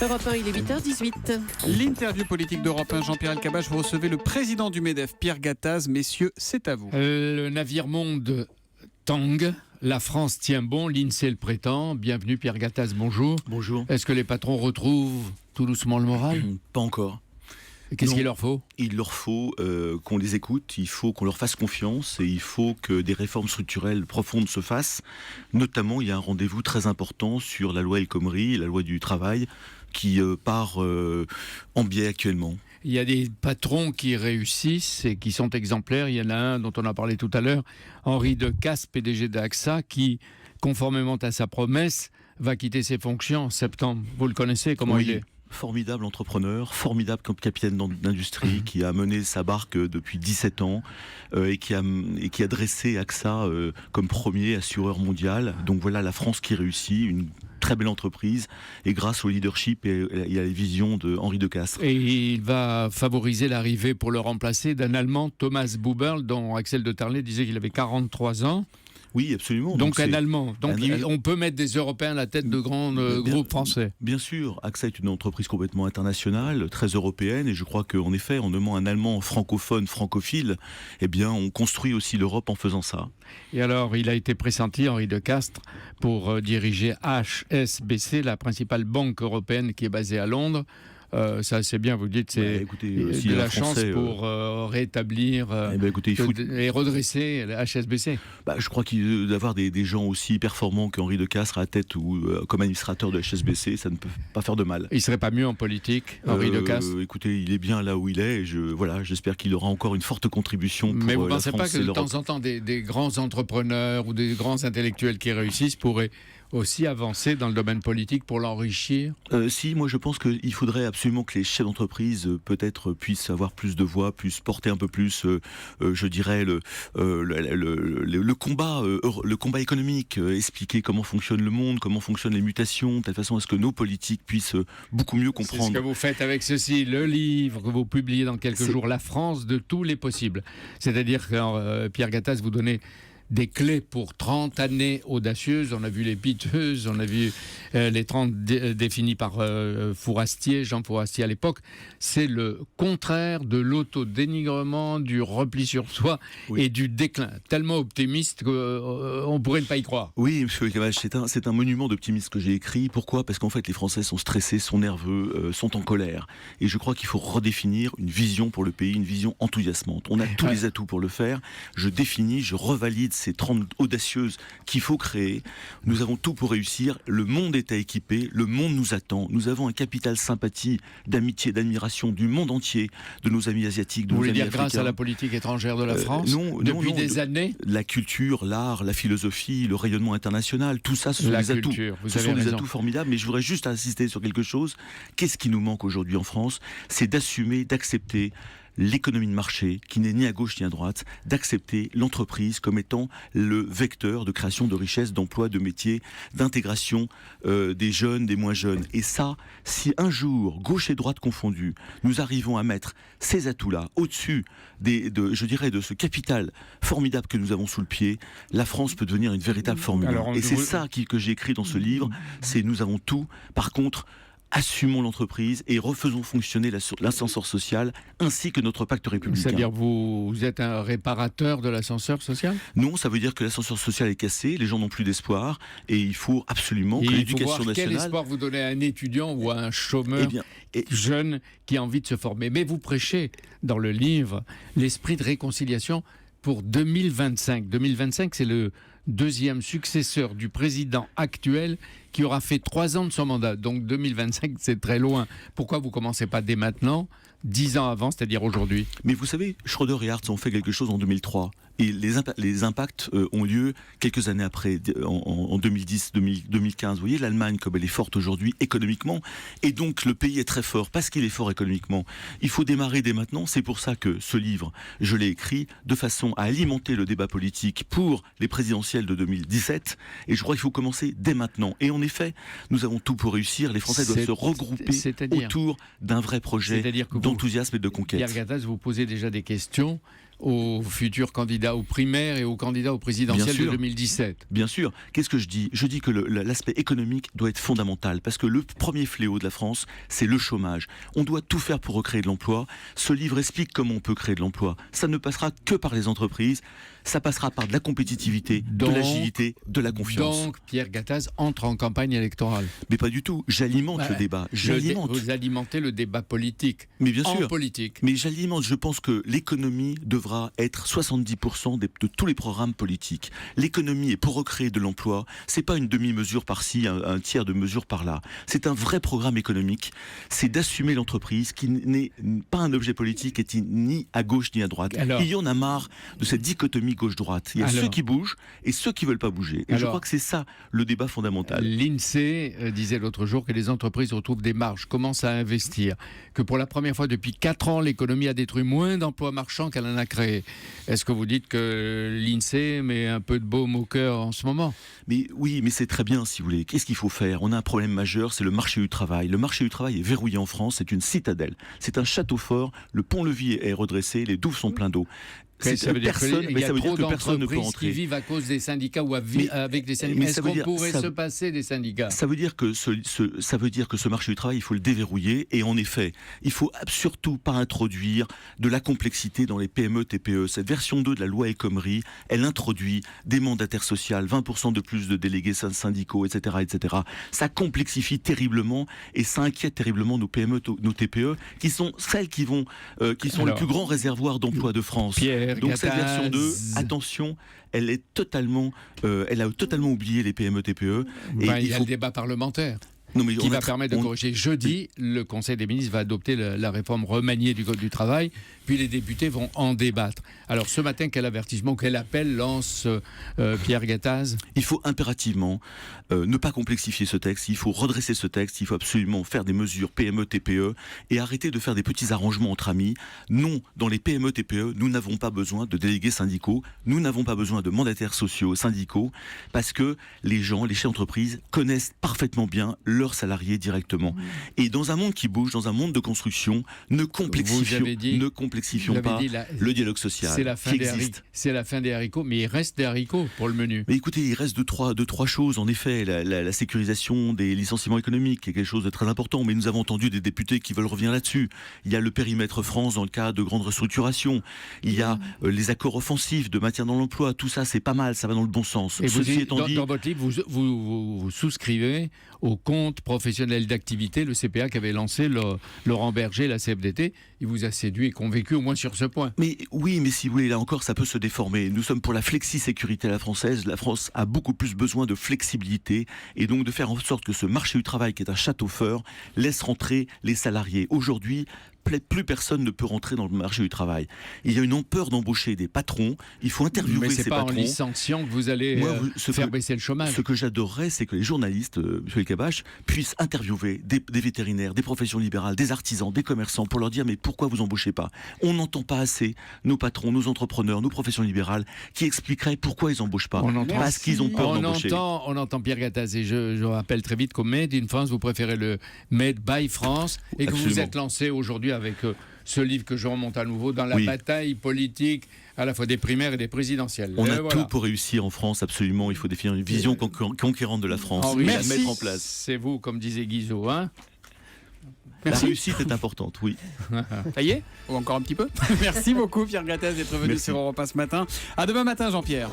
Europe 1, il est 8h18. L'interview politique d'Europe 1, Jean-Pierre Elkabbach, vous recevez le président du MEDEF, Pierre Gattaz. Messieurs, c'est à vous. Le navire monde tangue, la France tient bon, l'INSEE le prétend. Bienvenue Pierre Gattaz, bonjour. Bonjour. Est-ce que les patrons retrouvent tout doucement le moral ? Pas encore. Qu'est-ce qu'il leur faut ? Il leur faut qu'on les écoute, il faut qu'on leur fasse confiance et il faut que des réformes structurelles profondes se fassent. Notamment, il y a un rendez-vous très important sur la loi El Khomri, la loi du travail, qui part en biais actuellement. Il y a des patrons qui réussissent et qui sont exemplaires. Il y en a un dont on a parlé tout à l'heure, Henri Decastre, PDG d'AXA, qui, conformément à sa promesse, va quitter ses fonctions en septembre. Vous le connaissez, comment il est ? Formidable entrepreneur, formidable capitaine d'industrie qui a mené sa barque depuis 17 ans et qui a dressé AXA comme premier assureur mondial. Donc voilà la France qui réussit, une très belle entreprise et grâce au leadership et à la vision de Henri Decastre. Et il va favoriser l'arrivée pour le remplacer d'un Allemand, Thomas Buberl, dont Axel de Terlé disait qu'il avait 43 ans. Oui, absolument. Donc un Allemand. Donc on peut mettre des Européens à la tête de grands groupes français. Bien sûr. AXA est une entreprise complètement internationale, très européenne, et je crois qu'en effet, en nommant un Allemand francophone, francophile, eh bien, on construit aussi l'Europe en faisant ça. Et alors, il a été pressenti, Henri Decastre, pour diriger HSBC, la principale banque européenne qui est basée à Londres. Ça c'est bien, vous dites, c'est de la chance pour rétablir et redresser la HSBC. Je crois qu'il d'avoir des gens aussi performants qu'Henri Decastre à la tête ou comme administrateur de HSBC, ça ne peut pas faire de mal. Il serait pas mieux en politique, Henri Decastre ? Écoutez, il est bien là où il est, et j'espère qu'il aura encore une forte contribution pour la France. Mais vous ne pensez pas que de temps en temps, des grands entrepreneurs ou des grands intellectuels qui réussissent pourraient aussi avancer dans le domaine politique pour l'enrichir ? Si, moi je pense qu'il faudrait absolument que les chefs d'entreprise peut-être puissent avoir plus de voix, puissent porter un peu plus, je dirais, le combat économique, expliquer comment fonctionne le monde, comment fonctionnent les mutations, de telle façon à ce que nos politiques puissent beaucoup mieux comprendre. C'est ce que vous faites avec ceci, le livre que vous publiez dans quelques jours, La France de tous les possibles. C'est-à-dire que Pierre Gattaz, vous donnez des clés pour 30 années audacieuses. On a vu les piteuses, on a vu les 30 définies par Jean Fourastier à l'époque. C'est le contraire de l'autodénigrement, du repli sur soi et du déclin. Tellement optimiste qu'on ne pourrait ne pas y croire. Oui, monsieur Elkabbach, c'est un monument d'optimisme que j'ai écrit. Pourquoi ? Parce qu'en fait, les Français sont stressés, sont nerveux, sont en colère. Et je crois qu'il faut redéfinir une vision pour le pays, une vision enthousiasmante. On a tous les atouts pour le faire. Je définis, je revalide ces 30 audacieuses qu'il faut créer. Nous avons tout pour réussir. Le monde est à équiper. Le monde nous attend. Nous avons un capital sympathie, d'amitié, d'admiration du monde entier, de nos amis asiatiques, de nos amis africains. Vous voulez dire grâce à la politique étrangère de la France ? Depuis des années ? La culture, l'art, la philosophie, le rayonnement international, tout ça, ce sont des atouts. Ce sont des atouts formidables. Mais je voudrais juste insister sur quelque chose. Qu'est-ce qui nous manque aujourd'hui en France ? C'est d'assumer, d'accepter l'économie de marché, qui n'est ni à gauche ni à droite, d'accepter l'entreprise comme étant le vecteur de création de richesses, d'emplois, de métiers, d'intégration des jeunes, des moins jeunes. Et ça, si un jour, gauche et droite confondues, nous arrivons à mettre ces atouts-là au-dessus de ce capital formidable que nous avons sous le pied, la France peut devenir une véritable Formule 1. Et c'est ça que j'ai écrit dans ce livre, c'est nous avons tout. Par contre, assumons l'entreprise et refaisons fonctionner l'ascenseur social ainsi que notre pacte républicain. C'est-à-dire vous êtes un réparateur de l'ascenseur social ? Non, ça veut dire que l'ascenseur social est cassé, les gens n'ont plus d'espoir et il faut absolument que l'éducation nationale... Quel espoir vous donnez à un étudiant ou à un chômeur jeune qui a envie de se former ? Mais vous prêchez dans le livre l'esprit de réconciliation pour 2025. 2025, c'est le deuxième successeur du président actuel qui aura fait 3 ans de son mandat. Donc 2025, c'est très loin. Pourquoi vous ne commencez pas dès maintenant, 10 ans avant, c'est-à-dire aujourd'hui ? Mais vous savez, Schröder et Hartz ont fait quelque chose en 2003. Et les impacts ont lieu quelques années après, en 2010, 2015. Vous voyez, l'Allemagne, comme elle est forte aujourd'hui économiquement, et donc le pays est très fort parce qu'il est fort économiquement. Il faut démarrer dès maintenant. C'est pour ça que ce livre, je l'ai écrit de façon à alimenter le débat politique pour les présidentielles de 2017. Et je crois qu'il faut commencer dès maintenant. Et en effet, nous avons tout pour réussir. Les Français doivent se regrouper autour d'un vrai projet d'enthousiasme et de conquête. Pierre Gattaz, vous posez déjà des questions aux futurs candidats aux primaires et aux candidats aux présidentielles de 2017. Bien sûr. Qu'est-ce que je dis ? Je dis que l'aspect économique doit être fondamental parce que le premier fléau de la France, c'est le chômage. On doit tout faire pour recréer de l'emploi. Ce livre explique comment on peut créer de l'emploi. Ça ne passera que par les entreprises. Ça passera par de la compétitivité, de l'agilité, de la confiance. Donc, Pierre Gattaz entre en campagne électorale. Mais pas du tout. J'alimente le débat. Vous alimentez le débat politique. Mais bien sûr. En politique. Mais j'alimente. Je pense que l'économie devra être 70% de tous les programmes politiques. L'économie est pour recréer de l'emploi. C'est pas une demi-mesure par-ci, un tiers de mesure par-là. C'est un vrai programme économique. C'est d'assumer l'entreprise qui n'est pas un objet politique et ni à gauche ni à droite. Il y en a marre de cette dichotomie gauche-droite. Il y a ceux qui bougent et ceux qui veulent pas bouger. Et je crois que c'est ça le débat fondamental. L'INSEE disait l'autre jour que les entreprises retrouvent des marges, commencent à investir, que pour la première fois depuis 4 ans, l'économie a détruit moins d'emplois marchands qu'elle en a créé. Est-ce que vous dites que l'INSEE met un peu de baume au cœur en ce moment ? Mais oui, mais c'est très bien si vous voulez. Qu'est-ce qu'il faut faire ? On a un problème majeur, c'est le marché du travail. Le marché du travail est verrouillé en France, c'est une citadelle. C'est un château fort, le pont-levis est redressé, les douves sont pleins d'eau. Ça veut dire qu'il y a trop d'entreprises qui vivent à cause des syndicats ou avec des syndicats. Est-ce qu'on pourrait se passer des syndicats ? Ça veut dire que ce marché du travail, il faut le déverrouiller. Et en effet, il ne faut surtout pas introduire de la complexité dans les PME, TPE. Cette version 2 de la loi El Khomri, elle introduit des mandataires sociaux, 20% de plus de délégués syndicaux, etc., etc. Ça complexifie terriblement et ça inquiète terriblement nos PME, nos TPE, qui sont celles qui sont le plus grand réservoir d'emploi de France. Donc cette version 2, attention, elle a totalement oublié les PME, TPE. Et il y a le débat parlementaire. Qui va permettre de corriger. Jeudi, le Conseil des ministres va adopter la réforme remaniée du Code du travail, puis les députés vont en débattre. Alors ce matin, quel avertissement, quel appel lance Pierre Gattaz ? Il faut impérativement ne pas complexifier ce texte, il faut redresser ce texte, il faut absolument faire des mesures PME, TPE et arrêter de faire des petits arrangements entre amis. Non, dans les PME, TPE, nous n'avons pas besoin de délégués syndicaux, nous n'avons pas besoin de mandataires sociaux, syndicaux, parce que les gens, les chefs d'entreprise connaissent parfaitement bien leurs salariés directement. Et dans un monde qui bouge, dans un monde de construction, ne complexifions pas le dialogue social. C'est la fin des haricots, mais il reste des haricots pour le menu. Mais écoutez, il reste deux, trois choses. En effet, la sécurisation des licenciements économiques est quelque chose de très important, mais nous avons entendu des députés qui veulent revenir là-dessus. Il y a le périmètre France dans le cas de grandes restructurations. Il y a les accords offensifs de maintien dans l'emploi. Tout ça, c'est pas mal, ça va dans le bon sens. Et dans votre livre, vous souscrivez au compte professionnel d'activité, le CPA qu'avait lancé Laurent Berger, la CFDT. Il vous a séduit et convaincu au moins sur ce point. Mais oui, mais si vous voulez, là encore, ça peut se déformer. Nous sommes pour la flexi-sécurité à la française. La France a beaucoup plus besoin de flexibilité et donc de faire en sorte que ce marché du travail, qui est un château fort, laisse rentrer les salariés. Aujourd'hui, plus personne ne peut rentrer dans le marché du travail. Il y a une peur d'embaucher des patrons. Il faut interviewer ces patrons. Mais c'est pas en licenciant que vous allez faire baisser le chômage. Ce que j'adorerais, c'est que les journalistes, M. Elkabbach, puissent interviewer des vétérinaires, des professions libérales, des artisans, des commerçants, pour leur dire mais pourquoi vous embauchez pas ? On n'entend pas assez nos patrons, nos entrepreneurs, nos professions libérales qui expliqueraient pourquoi ils embauchent pas. Parce qu'ils ont peur d'embaucher. On entend Pierre Gattaz et je rappelle très vite qu'au Made in France, vous préférez le Made by France et que vous vous êtes lancé aujourd'hui avec ce livre que je remonte à nouveau dans la bataille politique à la fois des primaires et des présidentielles. On a tout pour réussir en France, absolument. Il faut définir une vision conquérante de la France et la mettre en place. C'est vous, comme disait Guizot, hein ? La réussite est importante, oui. Ça y est ? Ou encore un petit peu ? Merci beaucoup Pierre Gattaz d'être venu sur Europe 1 ce matin. À demain matin Jean-Pierre.